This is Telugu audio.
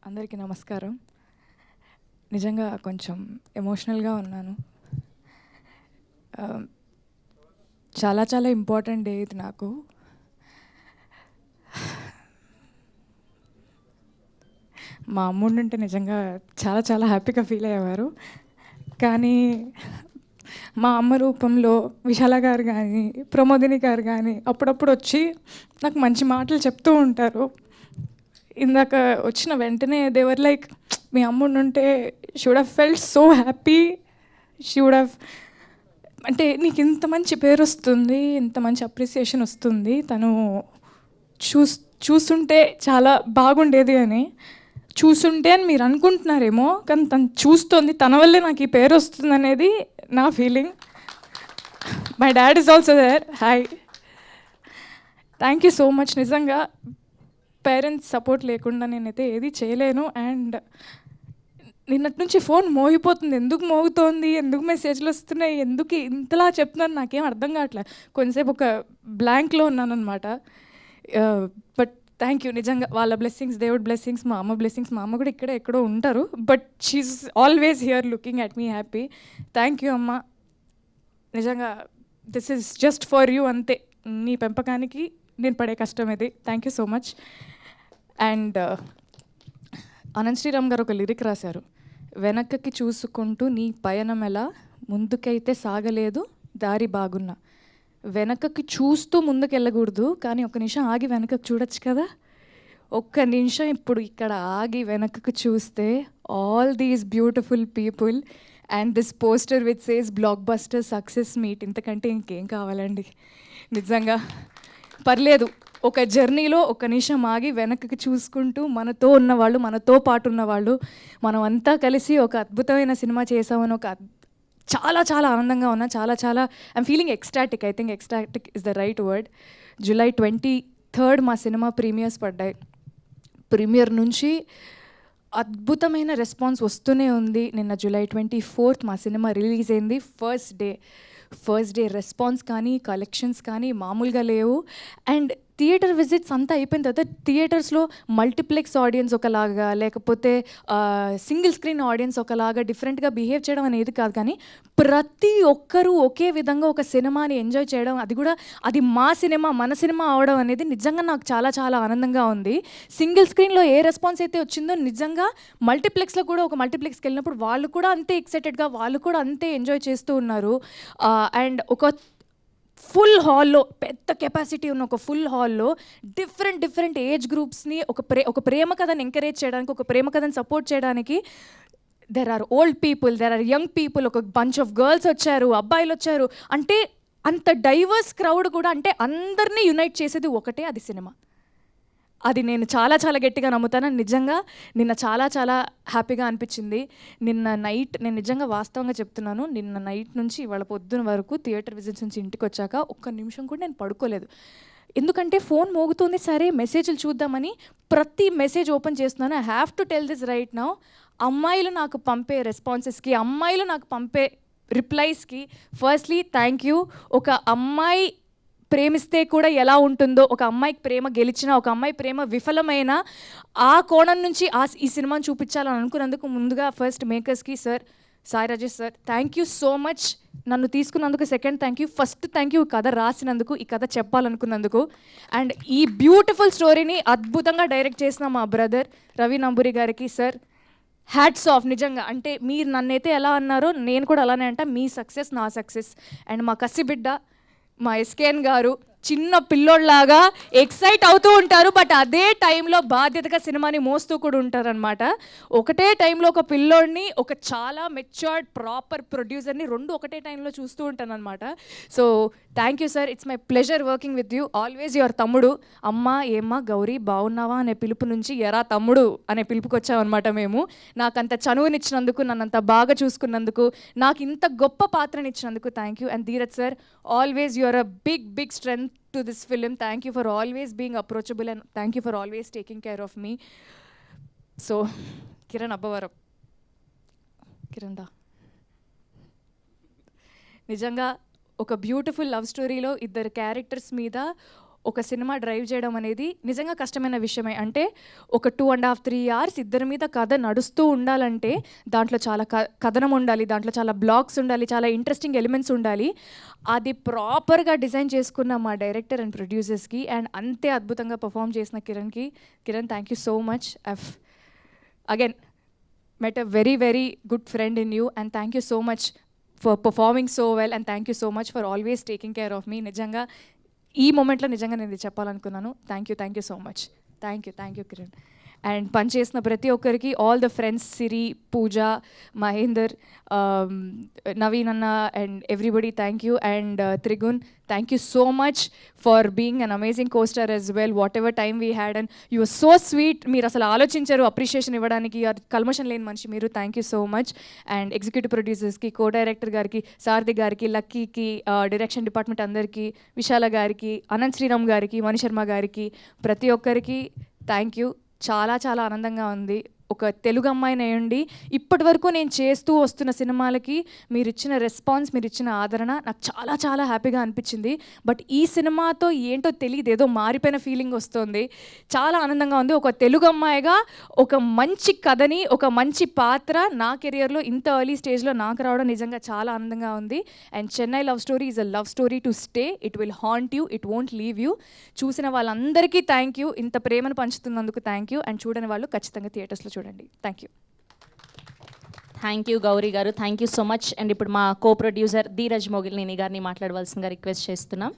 అందరికీ నమస్కారం. నిజంగా కొంచెం ఎమోషనల్గా ఉన్నాను. చాలా చాలా ఇంపార్టెంట్ డే ఇది నాకు. మా అమ్ముండుంటే నిజంగా చాలా చాలా హ్యాపీగా ఫీల్ అయ్యేవారు. కానీ మా అమ్మ రూపంలో విశాల గారు కానీ, ప్రమోదిని గారు కానీ అప్పుడప్పుడు వచ్చి నాకు మంచి మాటలు చెప్తూ ఉంటారు. ఇందాక వచ్చిన వెంటనే దేవర్ లైక్, మీ అమ్ముండుంటే she would have felt so happy. She would have, అంటే నీకు ఇంత మంచి పేరు వస్తుంది, ఇంత మంచి అప్రిసియేషన్ వస్తుంది, తను చూస్తుంటే చాలా బాగుండేది అని. చూస్తుంటే అని మీరు అనుకుంటున్నారేమో, కానీ తను చూస్తుంది, తన వల్లే నాకు ఈ పేరు వస్తుంది అనేది నా feeling. My dad is also there. Hi, thank you so much. నిజంగా పేరెంట్స్ సపోర్ట్ లేకుండా నేనైతే ఏది చేయలేను. అండ్ నిన్నటి నుంచి ఫోన్ మోగిపోతుంది. ఎందుకు మోగుతోంది, ఎందుకు మెసేజ్లు వస్తున్నాయి, ఎందుకు ఇంతలా చెప్తున్నాను నాకేం అర్థం కావట్లేదు. కొంతసేపు ఒక బ్లాంక్లో ఉన్నాను అనమాట. But thank you. నిజంగా వాళ్ళ బ్లెస్సింగ్స్, దేవుడి బ్లెస్సింగ్స్, మా అమ్మ బ్లెస్సింగ్స్. మా అమ్మ కూడా ఇక్కడే ఎక్కడో ఉంటారు, but she is always here looking at me happy. Thank you అమ్మ. నిజంగా this is just for you, అంతే. నీ పెంపకానికి నేను పడే కష్టం ఇది. Thank you so much. And Anant Sriram గారు ఒక లిరిక్ రాశారు, వెనక్కి చూసుకుంటూ నీ పయనం ఎలా, ముందుకైతే సాగలేదు దారి బాగున్నా. వెనకకి చూస్తూ ముందుకు వెళ్ళకూడదు, కానీ ఒక నిమిషం ఆగి వెనకకు చూడొచ్చు కదా. ఒక్క నిమిషం ఇప్పుడు ఇక్కడ ఆగి వెనకకు చూస్తే all these beautiful people and this poster which says block buster success meet. ఇంతకంటే ఇంకేం కావాలండి. నిజంగా పర్లేదు, ఒక జర్నీలో ఒక నిమిషం ఆగి వెనక్కి చూసుకుంటూ మనతో ఉన్నవాళ్ళు, మనతో పాటు ఉన్నవాళ్ళు, మనం అంతా కలిసి ఒక అద్భుతమైన సినిమా చేసామని ఒక చాలా చాలా ఆనందంగా ఉన్నా. చాలా చాలా I'm feeling ecstatic. I think ecstatic is the right word. July 23rd మా సినిమా ప్రీమియర్స్ పడ్డాయి. ప్రీమియర్ నుంచి అద్భుతమైన రెస్పాన్స్ వస్తూనే ఉంది. నిన్న జూలై 24th మా సినిమా రిలీజ్ అయింది. ఫస్ట్ డే రెస్పాన్స్ కానీ, కలెక్షన్స్ కానీ మామూలుగా లేవు. అండ్ థియేటర్ విజిట్స్ అంతా అయిపోయిన తర్వాత థియేటర్స్లో మల్టీప్లెక్స్ ఆడియన్స్ ఒకలాగా, లేకపోతే సింగిల్ స్క్రీన్ ఆడియన్స్ ఒకలాగా డిఫరెంట్గా బిహేవ్ చేయడం అనేది కాదు, కానీ ప్రతి ఒక్కరూ ఒకే విధంగా ఒక సినిమాని ఎంజాయ్ చేయడం, అది కూడా అది మా సినిమా, మన సినిమా అవడం అనేది నిజంగా నాకు చాలా చాలా ఆనందంగా ఉంది. సింగిల్ స్క్రీన్లో ఏ రెస్పాన్స్ అయితే వచ్చిందో, నిజంగా మల్టీప్లెక్స్లో కూడా ఒక మల్టీప్లెక్స్కి వెళ్ళినప్పుడు వాళ్ళు కూడా అంతే ఎక్సైటెడ్గా, వాళ్ళు కూడా అంతే ఎంజాయ్ చేస్తూ ఉన్నారు. అండ్ ఒక ఫుల్ హాల్లో, పెద్ద కెపాసిటీ ఉన్న ఒక ఫుల్ హాల్లో డిఫరెంట్ ఏజ్ గ్రూప్స్ని ఒక ప్రేమ కథను ఎంకరేజ్ చేయడానికి, ఒక ప్రేమ కథను సపోర్ట్ చేయడానికి there are old people, there are young people, ఒక బంచ్ ఆఫ్ గర్ల్స్ వచ్చారు, అబ్బాయిలు వచ్చారు. అంటే అంత డైవర్స్ క్రౌడ్ కూడా, అంటే అందరినీ యునైట్ చేసేది ఒకటే, అది సినిమా. అది నేను చాలా చాలా గట్టిగా నమ్ముతాను. నిజంగా నిన్న చాలా చాలా హ్యాపీగా అనిపించింది. నిన్న నైట్, నేను నిజంగా వాస్తవంగా చెప్తున్నాను, నిన్న నైట్ నుంచి ఇవాళ పొద్దున వరకు థియేటర్ విజిట్స్ నుంచి ఇంటికి వచ్చాక ఒక్క నిమిషం కూడా నేను పడుకోలేదు. ఎందుకంటే ఫోన్ మోగుతుంది, సరే మెసేజ్లు చూద్దామని ప్రతి మెసేజ్ ఓపెన్ చేస్తున్నాను. I have to tell this right now. అమ్మాయిలు నాకు పంపే రెస్పాన్సెస్కి, అమ్మాయిలు నాకు పంపే రిప్లైస్కి ఫస్ట్లీ థ్యాంక్ యూ. ఒక అమ్మాయి ప్రేమిస్తే కూడా ఎలా ఉంటుందో, ఒక అమ్మాయికి ప్రేమ గెలిచినా, ఒక అమ్మాయి ప్రేమ విఫలమైన ఆ కోణం నుంచి ఈ సినిమాని చూపించాలని అనుకున్నందుకు ముందుగా ఫస్ట్ మేకర్స్కి, sir Sai Rajesh sir, thank you so much. నన్ను తీసుకున్నందుకు second thank you, first thank you ఈ కథ రాసినందుకు, ఈ కథ చెప్పాలనుకున్నందుకు. అండ్ ఈ బ్యూటిఫుల్ స్టోరీని అద్భుతంగా డైరెక్ట్ చేసిన మా బ్రదర్ రవి నంబూరి గారికి, సార్ హ్యాట్స్ ఆఫ్. నిజంగా అంటే మీరు నన్నైతే ఎలా అన్నారో నేను కూడా అలానే అంట. మీ సక్సెస్ నా సక్సెస్. అండ్ మా కసిబిడ్డ మా ఎస్కేఎన్ గారు చిన్న పిల్లోళ్ళలాగా ఎక్సైట్ అవుతూ ఉంటారు, బట్ అదే టైంలో బాధ్యతగా సినిమాని మోస్తూ కూడా ఉంటారనమాట. ఒకటే టైంలో ఒక పిల్లోడిని, ఒక చాలా మెచ్యూర్డ్ ప్రాపర్ ప్రొడ్యూసర్ని రెండు ఒకటే టైంలో చూస్తూ ఉంటాను అనమాట. So thank you sir, it's my pleasure working with you. Always your తమ్ముడు. అమ్మ ఏమ్మా గౌరీ బాగున్నావా అనే పిలుపు నుంచి ఎరా తమ్ముడు అనే పిలుపుకి వచ్చామన్నమాట మేము. నాకంత చనువునిచ్చినందుకు, నన్నంత బాగా చూసుకున్నందుకు, నాకు ఇంత గొప్ప పాత్రనిచ్చినందుకు thank you. And Dheeraj sir, always your a big strength to this film. Thank you for always being approachable and thank you for always taking care of me. So Kiran Abbavaram, Kiran da నిజంగా ఒక బ్యూటిఫుల్ లవ్ స్టోరీలో ఇద్దరు క్యారెక్టర్స్ మీద ఒక సినిమా డ్రైవ్ చేయడం అనేది నిజంగా కష్టమైన విషయమే. అంటే ఒక 2.5-3 hours ఇద్దరి మీద కథ నడుస్తూ ఉండాలంటే దాంట్లో చాలా కథనం ఉండాలి, దాంట్లో చాలా బ్లాక్స్ ఉండాలి, చాలా ఇంట్రెస్టింగ్ ఎలిమెంట్స్ ఉండాలి. అది ప్రాపర్గా డిజైన్ చేసుకున్న మా డైరెక్టర్ అండ్ ప్రొడ్యూసర్స్కి అండ్ అంతే అద్భుతంగా పర్ఫామ్ చేసిన Kiran thank you so much. Again met a very, very good friend in you, and thank you so much for performing so well, and thank you so much for always taking care of me. నిజంగా ఈ మూమెంట్లో నిజంగా నేను ఇది చెప్పాలనుకున్నాను. Thank you so much. Thank you Kiran. And పనిచేసిన ప్రతి ఒక్కరికి, all the friends, Siri, Pooja, Mahender, Naveen అన్న and everybody thank you. And Trigun, thank you so much for being an amazing costar as well. Whatever time we had and you are so sweet. మీరు అసలు ఆలోచించారు అప్రిషియేషన్ ఇవ్వడానికి, కల్మషన్ లేని మనిషి మీరు. Thank you so much. And executive ప్రొడ్యూసర్స్కి, కో డైరెక్టర్ గారికి, సారథి గారికి, లక్కీకి, డైరెక్షన్ డిపార్ట్మెంట్ అందరికీ, విశాల గారికి, అనంత్ శ్రీరామ్ గారికి, మణిశర్మ గారికి, ప్రతి ఒక్కరికి థ్యాంక్ యూ. చాలా చాలా ఆనందంగా ఉంది. ఒక తెలుగు అమ్మాయిని అయ్యండి ఇప్పటి వరకు నేను చేస్తూ వస్తున్న సినిమాలకి మీరు ఇచ్చిన రెస్పాన్స్, మీరు ఇచ్చిన ఆదరణ నాకు చాలా చాలా హ్యాపీగా అనిపించింది. బట్ ఈ సినిమాతో ఏంటో తెలియదు, ఏదో మారిపోయిన ఫీలింగ్ వస్తుంది. చాలా ఆనందంగా ఉంది. ఒక తెలుగు అమ్మాయిగా ఒక మంచి కథని, ఒక మంచి పాత్ర నా కెరియర్లో ఇంత ఎర్లీ స్టేజ్లో నాకు రావడం నిజంగా చాలా ఆనందంగా ఉంది. And Chennai love story is a love story to stay. It will haunt you, it won't leave you. చూసిన వాళ్ళందరికీ థ్యాంక్ యూ. ఇంత ప్రేమను పంచుతున్నందుకు థ్యాంక్ యూ. అండ్ చూడని వాళ్ళు ఖచ్చితంగా థియేటర్స్లో చూడండి. థ్యాంక్ యూ గౌరీ గారు, thank you so much. And ఇప్పుడు మా కో ప్రొడ్యూసర్ ధీరజ్ మొగిలినేని గారిని మాట్లాడవలసిందిగా రిక్వెస్ట్ చేస్తున్నాం.